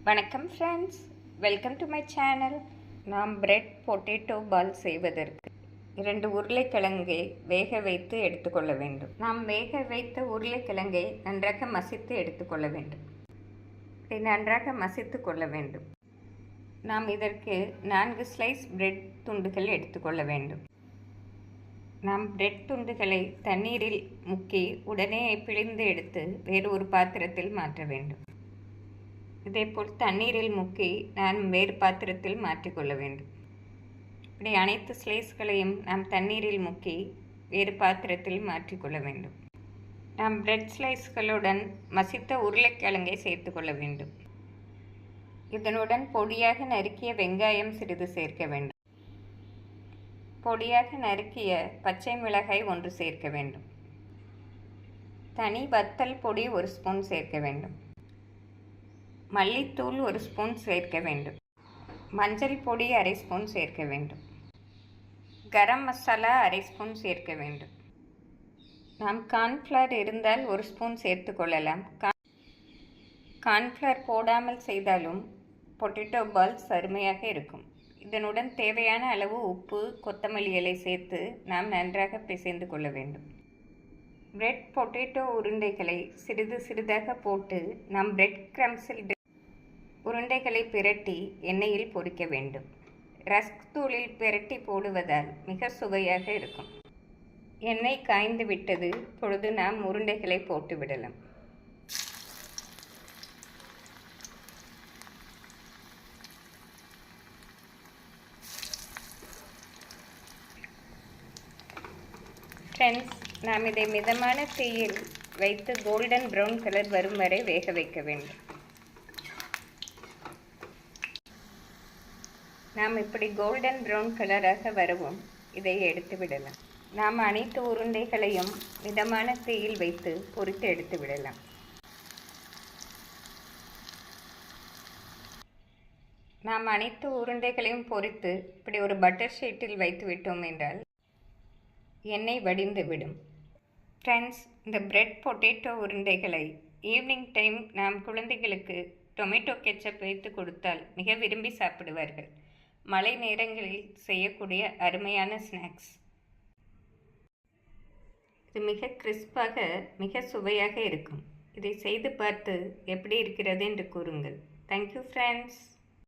வணக்கம் friends, welcome to my channel. நாம் bread potato பால் செய்வதற்கு 2 உருளைக்கிழங்கை வேக வைத்து எடுத்துக்கொள்ள வேண்டும். நாம் வேக வைத்த உருளைக்கிழங்கை நன்றாக மசித்து எடுத்துக்கொள்ள வேண்டும். இதை நன்றாக மசித்து கொள்ள வேண்டும். நாம் இதற்கு 4 ஸ்லைஸ் பிரெட் துண்டுகள் எடுத்துக்கொள்ள வேண்டும். நாம் பிரெட் துண்டுகளை தண்ணீரில் முக்கி உடனே பிழிந்து எடுத்து வேறு ஒரு பாத்திரத்தில் மாற்ற வேண்டும். இதேபோல் தண்ணீரில் முக்கி நாம் வேறு பாத்திரத்தில் மாற்றிக்கொள்ள வேண்டும். இப்படி அனைத்து ஸ்லைஸ்களையும் நாம் தண்ணீரில் முக்கி வேறு பாத்திரத்தில் மாற்றிக்கொள்ள வேண்டும். நாம் பிரெட் ஸ்லைஸ்களுடன் மசித்த உருளைக்கிழங்கை சேர்த்து கொள்ள வேண்டும். இதனுடன் பொடியாக நறுக்கிய வெங்காயம் சிறிது சேர்க்க வேண்டும். பொடியாக நறுக்கிய பச்சை மிளகாய் 1 சேர்க்க வேண்டும். தனி வத்தல் பொடி 1 ஸ்பூன் சேர்க்க வேண்டும். மல்லித்தூள் 1 ஸ்பூன் சேர்க்க வேண்டும். மஞ்சள் பொடி 1/2 ஸ்பூன் சேர்க்க வேண்டும். கரம் மசாலா 1/2 ஸ்பூன் சேர்க்க வேண்டும். நாம் கார்ன்ஃப்ளவர் இருந்தால் 1 ஸ்பூன் சேர்த்து கொள்ளலாம். கார்ன்ஃப்ளவர் போடாமல் செய்தாலும் பொட்டேட்டோ பால்ஸ் அருமையாக இருக்கும். இதனுடன் தேவையான அளவு உப்பு, கொத்தமல்லி இலை சேர்த்து நாம் நன்றாக பிசைந்து கொள்ள வேண்டும். பிரெட் பொட்டேட்டோ உருண்டைகளை சிறிது சிறிதாக போட்டு நாம் பிரெட் கிரம்ஸில் உருண்டைகளை பிரட்டி எண்ணெயில் பொரிக்க வேண்டும். ரஸ்க் தூளில் பிரட்டி போடுவதால் மிக சுவையாக இருக்கும். எண்ணெய் காய்ந்து விட்டது. பொழுது நாம் உருண்டைகளை போட்டு விடலாம். ஃப்ரெண்ட்ஸ், நாம் இதை மிதமான தீயில் வைத்து கோல்டன் ப்ரௌன் கலர் வரும் வரை வேக வைக்க வேண்டும். நாம் இப்படி கோல்டன் ப்ரௌன் கலராக வரவும் இதை எடுத்து விடலாம். நாம் அனைத்து உருண்டைகளையும் மிதமான தீயில் வைத்து பொரித்து எடுத்து விடலாம். நாம் அனைத்து உருண்டைகளையும் பொரித்து இப்படி ஒரு பட்டர் ஷீட்டில் வைத்து விட்டோம் என்றால் எண்ணெய் வடிந்து விடும். ஃப்ரெண்ட்ஸ், இந்த பிரெட் பொட்டேட்டோ உருண்டைகளை ஈவினிங் டைம் நாம் குழந்தைகளுக்கு டொமேட்டோ கெச்சப் வைத்து கொடுத்தால் மிக விரும்பி சாப்பிடுவார்கள். மழை நேரங்களில் செய்யக்கூடிய அருமையான ஸ்நாக்ஸ். இது மிக கிறிஸ்பாக மிக சுவையாக இருக்கும். இதை செய்து பார்த்து எப்படி இருக்கிறது என்று கூறுங்கள். Thank you friends.